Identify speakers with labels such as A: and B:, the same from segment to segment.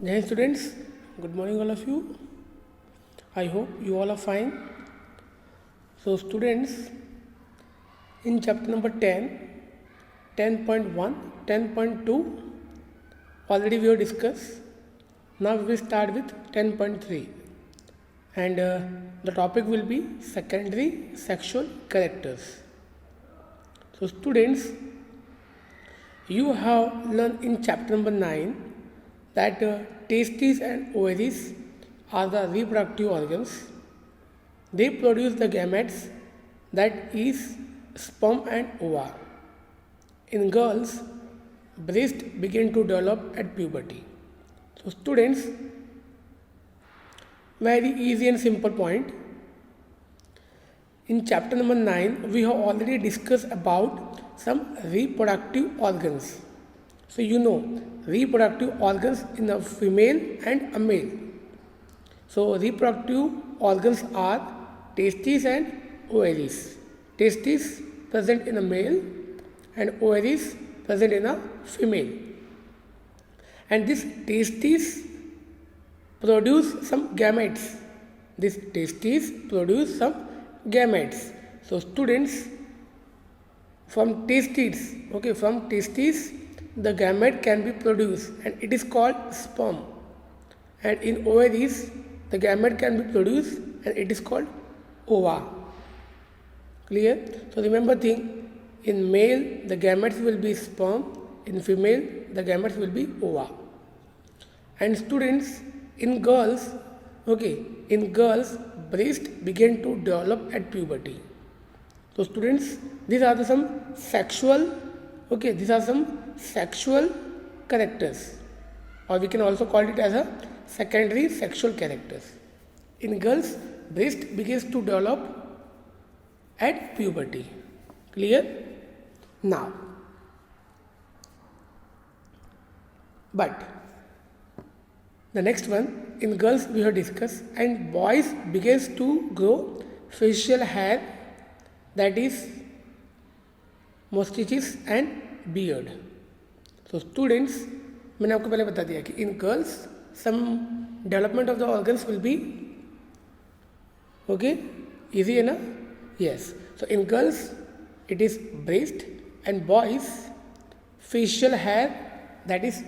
A: Hey students, good morning all of you. I hope you all are fine. So students, in chapter number 10, 10.1, 10.2, already we have discussed. Now we will start with 10.3 and the topic will be secondary sexual characters. So students, you have learned in chapter number 9 that testes and ovaries are the reproductive organs. They produce the gametes, that is sperm and ova. In girls, breast begin to develop at puberty. So students, very easy and simple point. In chapter number 9, we have already discussed about some reproductive organs. So you know reproductive organs in a female and a male. So reproductive organs are testes and ovaries. Testes present in a male and ovaries present in a female. And these testes produce some gametes. These testes produce some gametes. So students, from testes, the gamete can be produced and it is called sperm. And in ovaries, the gamete can be produced and it is called ova. Clear? So remember thing, in male the gametes will be sperm, in female the gametes will be ova. And students, in girls, breast begin to develop at puberty. So students, these are some sexual characters, or we can also call it as a secondary sexual characters. In girls, breast begins to develop at puberty. Clear? Now, but the next one, in girls we have discussed, and boys begins to grow facial hair, that is mustaches and beard. So students, मैंने आपको पहले बता दिया कि in girls some development of the organs will be easy है ना? Yes. So in girls it is breast, and boys facial hair, that is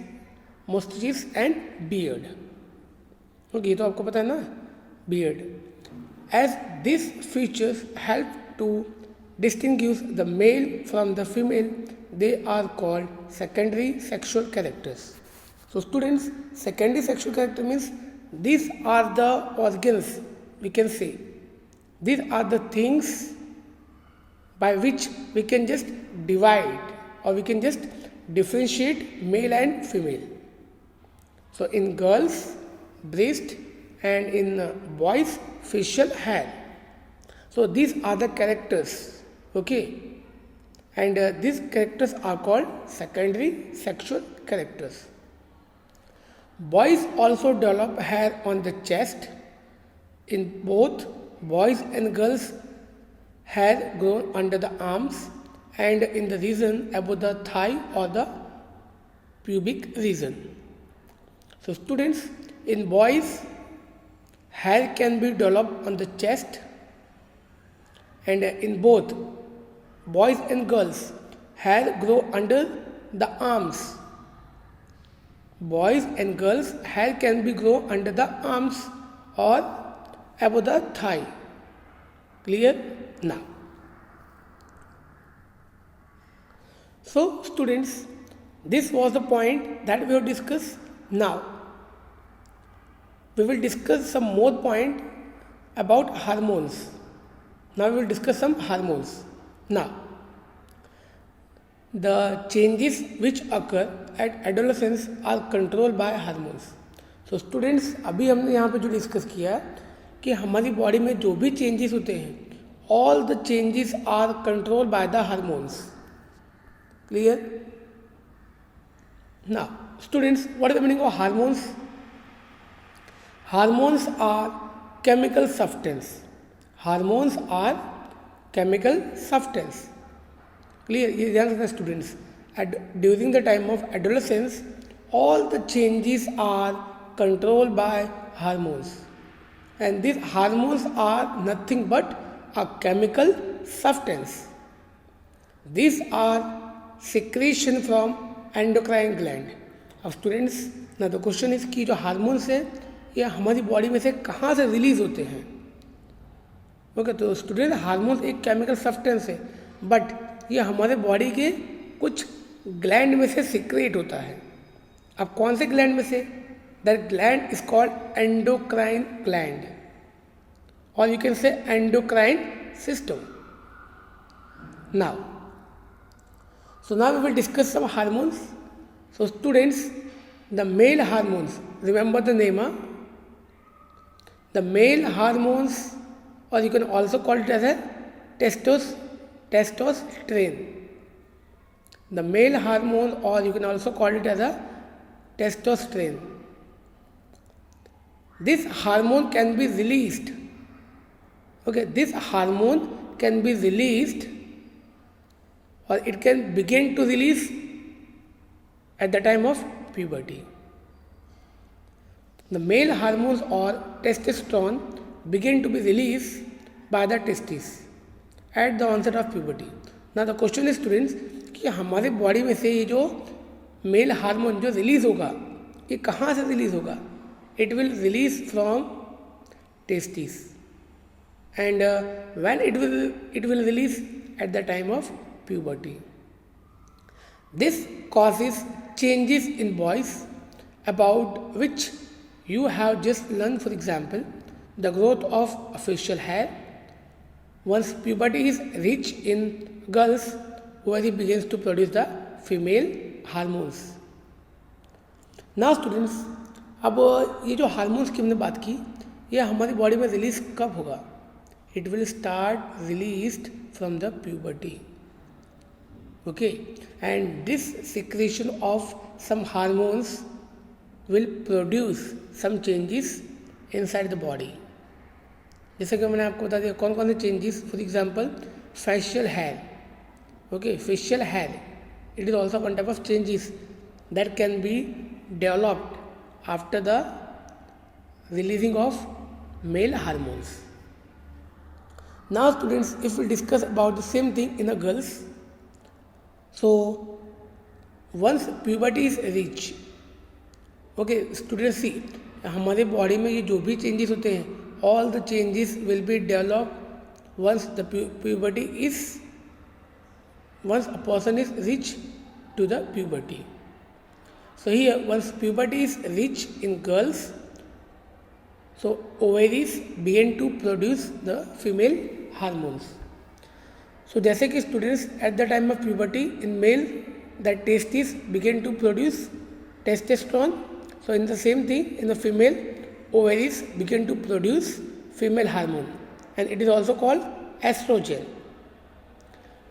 A: mustaches and beard. ये तो आपको पता है ना, beard. As these features help to distinguish the male from the female, they are called secondary sexual characters. So students, secondary sexual character means these are the organs, we can say. These are the things by which we can just divide or we can just differentiate male and female. So in girls, breast, and in boys, facial hair. So these are the characters, and these characters are called secondary sexual characters. Boys also develop hair on the chest. In both boys and girls, hair grown under the arms and in the region above the thigh or the pubic region. So students, in boys, hair can be developed on the chest, and in both boys and girls, hair grow under the arms. Boys and girls, hair can be grow under the arms or above the thigh. Clear? Now, so students, this was the point that we have discussed. Now we will discuss some more point about hormones. Now we will discuss some hormones. Now, the changes which occur at adolescence are controlled by hormones. So students, अभी हमने यहाँ पे जो discuss किया कि हमारी body में जो भी चेंजेस होते हैं, all the changes are controlled by the hormones. Clear? Now, students, what is the meaning of hormones? Hormones are chemical substance. Hormones are chemical substance. Clear? ये ध्यान रखना students. During the time of adolescence, all the changes are controlled by hormones. And these hormones are nothing but a chemical substance. These are secretion from endocrine gland. अब students ना the question is कि जो hormones है ये हमारी body में से कहाँ से रिलीज होते हैं. ओके, तो स्टूडेंट हार्मोन्स एक केमिकल सब्सटेंस है, बट ये हमारे बॉडी के कुछ ग्लैंड में से सिक्रेट होता है. अब कौन से ग्लैंड में से? That gland is called endocrine gland, or you can say endocrine system. Now, so now we will discuss some hormones. So students, the male hormones, remember the name, the male hormones, or you can also call it as a testosterone. The male hormone, or you can also call it as a testosterone. This hormone can be released. Okay, this hormone can be released, or it can begin to release at the time of puberty. The male hormones or testosterone begin to be released by the testes at the onset of puberty. Now the question is students कि हमारे body में से ये जो male hormone जो release होगा ये कहाँ से रिलीज होगा? It will release from testis. And when it will release at the time of puberty. This causes changes in boys about which you have just learned. For example, the growth of facial hair. Once puberty is reached in girls, where it begins to produce the female hormones. Now students, अब ये जो hormones की हमने बात की ये हमारी body में रिलीज कब होगा? It will start released from the puberty. Okay, and this secretion of some hormones will produce some changes inside the body. जैसे कि मैंने आपको बता दिया कौन कौन से changes. For example facial hair. Okay, facial hair it is also one type of changes that can be developed after the releasing of male hormones. Now students, if we discuss about the same thing in the girls, so once puberty is reached, okay students, see हमारे body में ये जो भी changes होते हैं all the changes will be developed once the puberty is, once a person is reached to the puberty. So here once puberty is reached in girls, so ovaries begin to produce the female hormones. So जैसे कि students at the time of puberty in male the testes begin to produce testosterone. So in the same thing in the female ovaries begin to produce female hormone, and it is also called estrogen,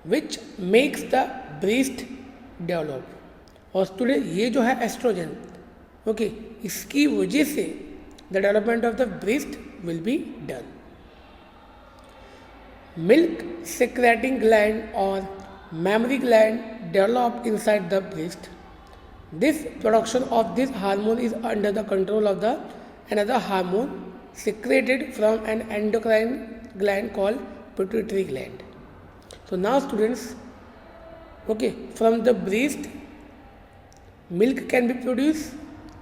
A: which makes the breast develop. और student ये जो है estrogen, okay, इसकी वजह से the development of the breast will be done. Milk secreting gland or mammary gland develop inside the breast. This production of this hormone is under the control of the another hormone secreted from an endocrine gland called pituitary gland. So now students, okay, from the breast milk can be produced.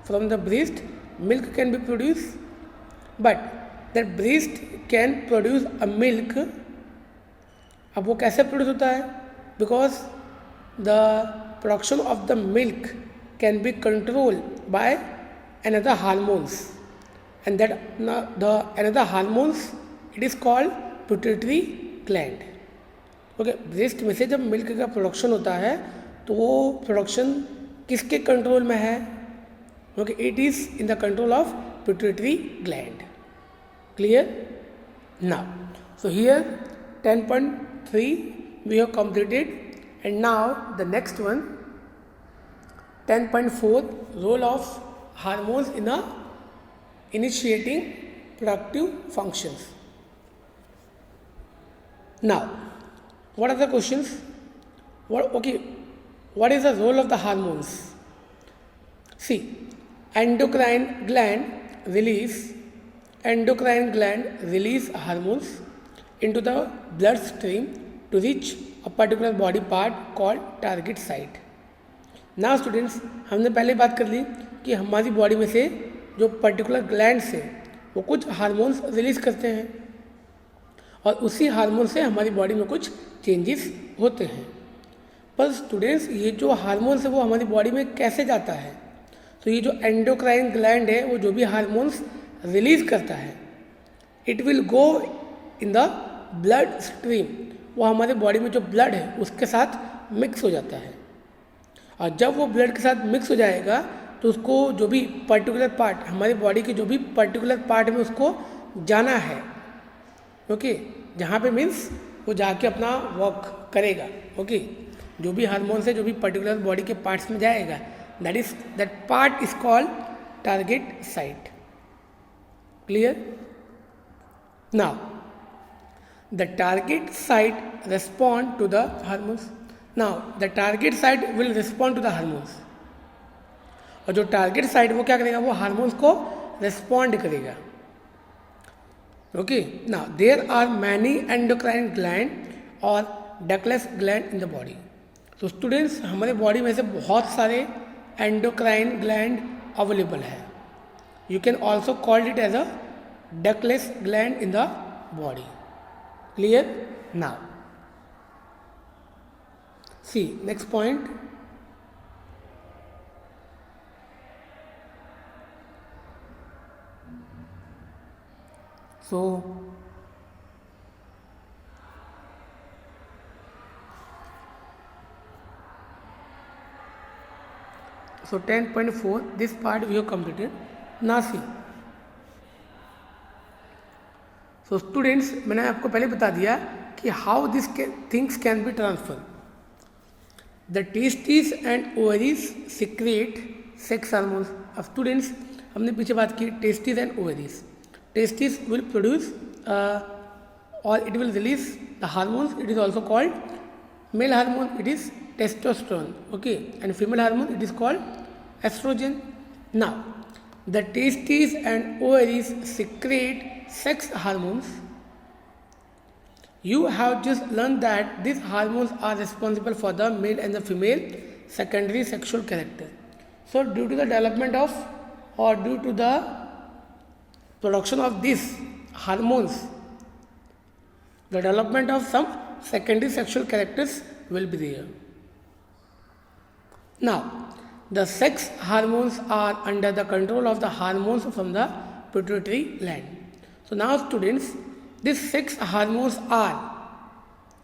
A: From the breast milk can be produced, but that breast can produce a milk. अब वो कैसे produce होता है? Because the production of the milk can be control by another hormones, and that the another hormones it is called pituitary gland. Okay, breast में से जब milk का production होता है तो वो प्रोडक्शन किसके कंट्रोल में है? Okay, it is in the control of pituitary gland. Clear? Now so here 10.3 we have completed, and now the next one 10.4 role of hormones in a initiating productive functions. Now what are the questions? What is the role of the hormones? See, endocrine gland release hormones into the bloodstream to reach a particular body part called target site. ना students, हमने पहले बात कर ली कि हमारी body में से जो पर्टिकुलर ग्लैंड से वो कुछ हार्मोन्स रिलीज करते हैं और उसी हार्मोन से हमारी बॉडी में कुछ चेंजेस होते हैं. पर स्टूडेंट्स, ये जो हार्मोन्स है वो हमारी बॉडी में कैसे जाता है? तो ये जो एंडोक्राइन ग्लैंड है वो जो भी हार्मोन्स रिलीज करता है, it will go in the blood stream. वो हमारे बॉडी में जो ब्लड है उसके साथ मिक्स हो जाता है और जब वो ब्लड के साथ मिक्स हो जाएगा तो उसको जो भी पर्टिकुलर पार्ट, हमारी बॉडी के जो भी पर्टिकुलर पार्ट में उसको जाना है, ओके, जहाँ पे मीन्स वो जाके अपना वर्क करेगा. ओके, जो भी हार्मोन से जो भी पर्टिकुलर बॉडी के पार्ट्स में जाएगा, that part is called target site. Clear? Now the target site respond to the hormones. Now the target site will respond to the hormones. और जो टारगेट साइट वो क्या करेगा? वो हार्मोन्स को रिस्पॉन्ड करेगा. Okay, now there are many endocrine gland और ductless gland in the body. तो स्टूडेंट्स, हमारे बॉडी में से बहुत सारे एंडोक्राइन ग्लैंड अवेलेबल है. You can also called it as a ductless gland in the body. Clear? Now see next point. So 10.4, this part we have completed. Now see, so students, मैंने आपको पहले बता दिया कि how this things can be transfer. The testis and ovaries secrete sex hormones. अब students, हमने पीछे बात की testis and ovaries. Testis will produce और it will release the hormones. It is also called male hormone, it is testosterone, okay, and female hormone it is called oestrogen. Now the testes and ovaries secrete sex hormones. You have just learned that these hormones are responsible for the male and the female secondary sexual character. So due to the development of or due to the production of these hormones, the development of some secondary sexual characters will be there. Now the sex hormones are under the control of the hormones from the pituitary gland. So now students, these sex hormones are,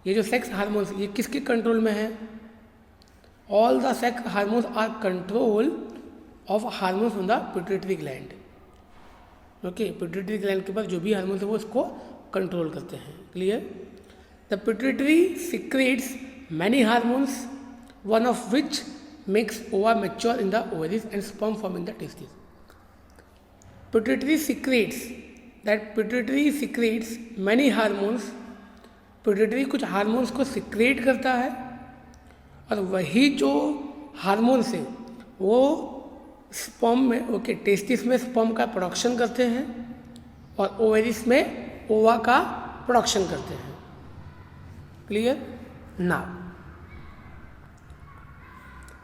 A: ये जो sex hormones ये किसके control में है? All the sex hormones are control of hormones from the pituitary gland. Okay, pituitary gland के पास जो भी hormones है वो इसको कंट्रोल करते हैं. Clear? The pituitary secretes many hormones, one of which makes ova mature in the ovaries and sperm form in the testes. Pituitary secretes many hormones. Pituitary कुछ hormones को सिक्रेट करता है और वही जो हार्मोन्स है वो स्पर्म में, ओके, टेस्टिस में स्पर्म का प्रोडक्शन करते हैं और ओवेरिस में ओवा का प्रोडक्शन करते हैं. Clear? Now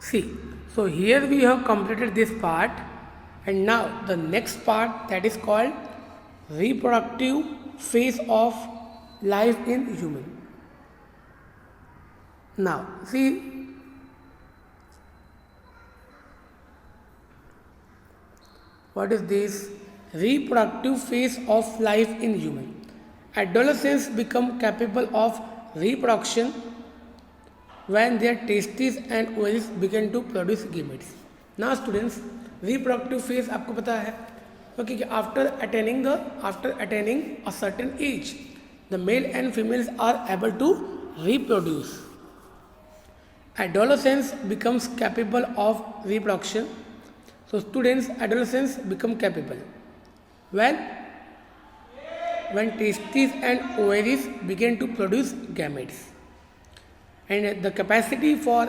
A: see, so here we have completed this part, and now the next part, that is called reproductive phase of life in human. Now see, what is this reproductive phase of life in human? Adolescents become capable of reproduction when their testes and ovaries begin to produce gametes. Now students, reproductive phase आपको पता है, okay, कि after attaining a certain age, the male and females are able to reproduce. Adolescence becomes capable of reproduction. So students, adolescents become capable when testes and ovaries begin to produce gametes. And the capacity for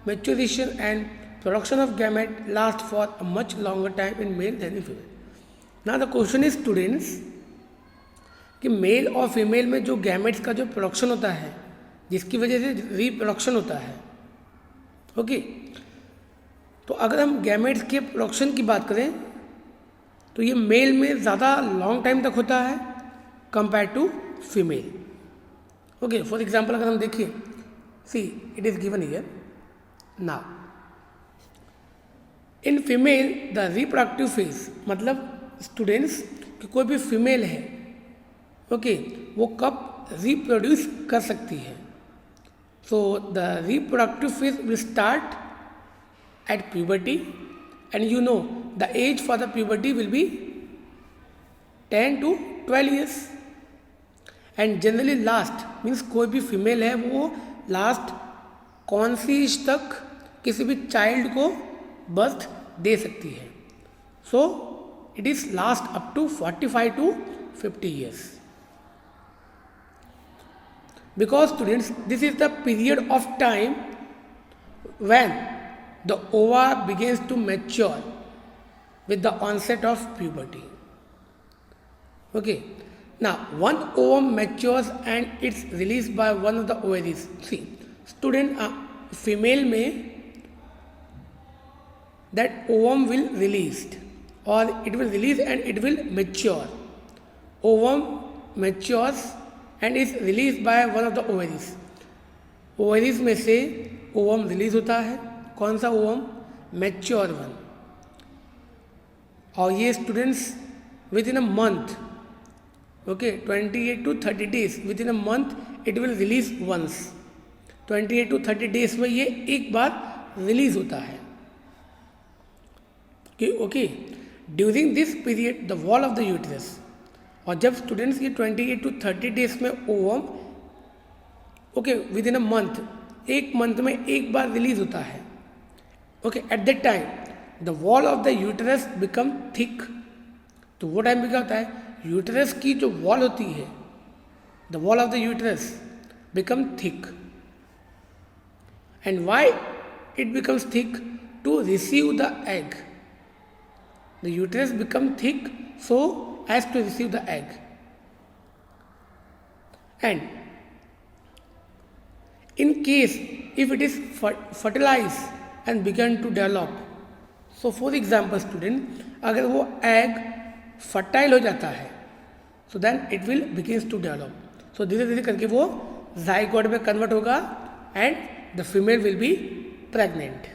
A: maturation and production of gamete lasts for a much longer time in male than in female. Now the question is students कि mail और female में जो gametes का जो production होता है जिसकी वजह से रिप्रोडक्शन होता है, ओके, तो अगर हम गैमेट्स के प्रोडक्शन की बात करें तो ये मेल में ज़्यादा लॉन्ग टाइम तक होता है compare to female. Okay, for example अगर हम देखिए, see it is given here now in female the reproductive phase, मतलब स्टूडेंट्स कि कोई भी फीमेल है, ओके, वो कब रिप्रोड्यूस कर सकती है. So the reproductive phase will start at puberty, and you know the age for the puberty will be 10 to 12 years, and generally last means कोई भी फीमेल है वो लास्ट कौन सी एज तक किसी भी चाइल्ड को बर्थ दे सकती है. So it is last up to 45 to 50 years. Because students, this is the period of time when the ova begins to mature with the onset of puberty. Okay, now one ovum matures and it's released by one of the ovaries. See, student, female में that ovum will released or it will release and it will mature. Ovum matures and is released by one of the ovaries. ovaries में से ovum release होता है. कौन सा ovum? Mature one. और ये students within a month, okay, 28 to 30 days, within a month it will release once. 28 to 30 days में ये एक बार रिलीज होता है. Okay, during this period the wall of the uterus, और जब students ये 28 to 30 days में ovum, okay, within a month, एक मंथ में एक बार रिलीज होता है. Okay, at that time the wall of the uterus become thick. तो वो टाइम में क्या होता है, यूटरस की जो वॉल होती है, the wall of the uterus become thick. And why it becomes thick? To receive the egg. The uterus become thick so as to receive the egg. And in case if it is fertilized and began to develop, so for example student, अगर वो egg fertile हो जाता है so then it will begins to develop. so धीरे धीरे करके वो zygote में convert होगा and the female will be pregnant,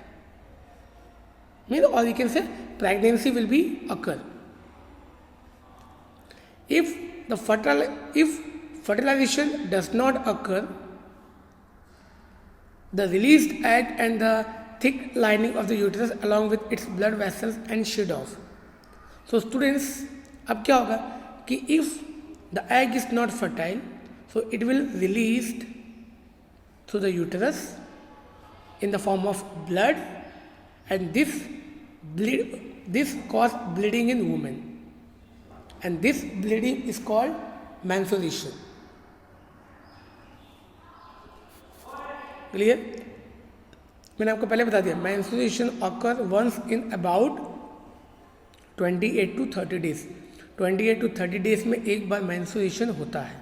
A: or you can say pregnancy will be occur. If fertilization does not occur, the released egg and the thick lining of the uterus along with its blood vessels and shed off. So students, अब क्या होगा कि if the egg is not fertile, so it will released through the uterus in the form of blood, and this cause bleeding in women, and this bleeding is called menstruation. Clear? मैंने आपको पहले बता दिया, menstruation occur once in about 28 to 30 days. 28 to 30 days में एक बार menstruation होता है.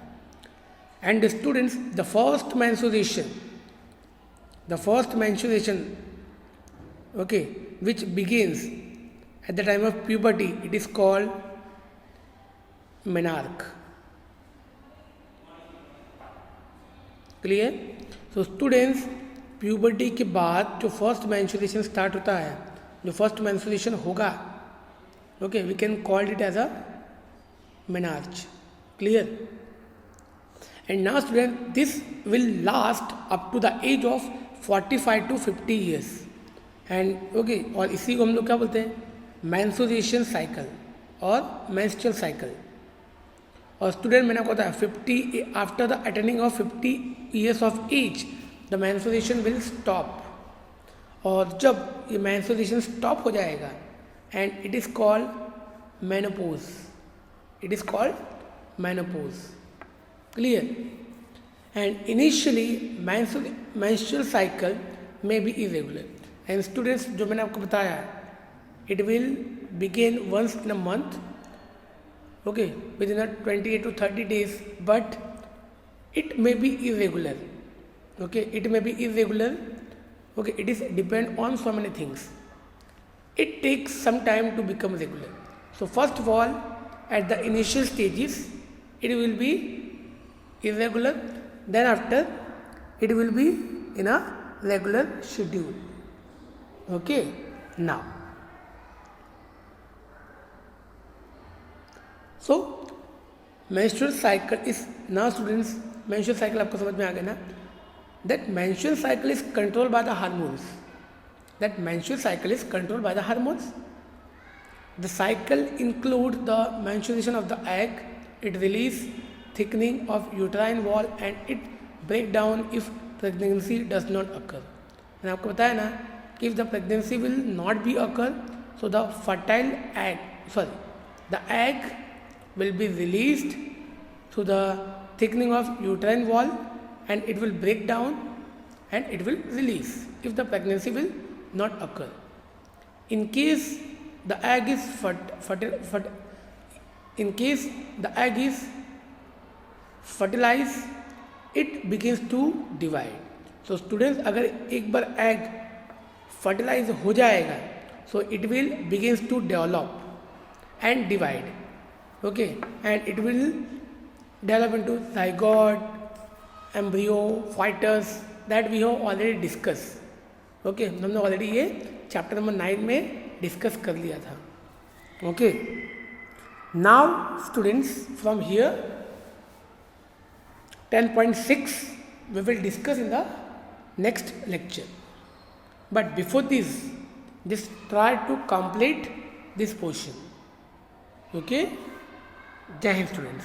A: And students, the first menstruation, okay, which begins at the time of puberty, it is called menarche. Clear? तो स्टूडेंट्स, प्यूबर्टी के बाद जो फर्स्ट मेंस्ट्रुएशन स्टार्ट होता है, जो फर्स्ट मेंस्ट्रुएशन होगा, okay, we can called it as a menarche. Clear? And now student, this will last up to the age of 45 to 50 years. And okay, और इसी को हम लोग क्या बोलते हैं? मेंस्ट्रुएशन साइकिल और मेंस्ट्रुअल साइकिल. और स्टूडेंट, मैंने आपको बताया 50 after the attaining of 50 years of age the menstruation will stop. और जब ये menstruation stop हो जाएगा and it is called menopause. It is called menopause. Clear? And initially menstrual cycle may be irregular. And students जो मैंने आपको बताया it will begin once in a month, okay, within 28 to 30 days, but it may be irregular, okay, it may be irregular, okay, it is depend on so many things. It takes some time to become regular. So first of all, at the initial stages it will be irregular, then after it will be in a regular schedule. Okay, now so menstrual cycle is, now students menstrual cycle आपको समझ में आ गया ना, that menstrual cycle is controlled by the hormones, that menstrual cycle is controlled by the hormones. The cycle includes the menstruation of the egg, it release thickening of uterine wall and it break down if pregnancy does not occur. मैंने आपको बताया ना कि if the pregnancy will not be occur, so the fertile egg, the egg will be released through the thickening of uterine wall and it will break down and it will release if the pregnancy will not occur. In case the egg is in case the egg is fertilized, it begins to divide. So students, अगर एक बार egg fertilize हो जाएगा, so it will begins to develop and divide, okay, and it will develop into zygote, embryo, fetus, that we have already discussed. Okay, हमने already ये chapter number 9 में discuss कर लिया था. Okay, now students from here 10.6 we will discuss in the next lecture, but before this just try to complete this portion. Okay, Jai Hind students.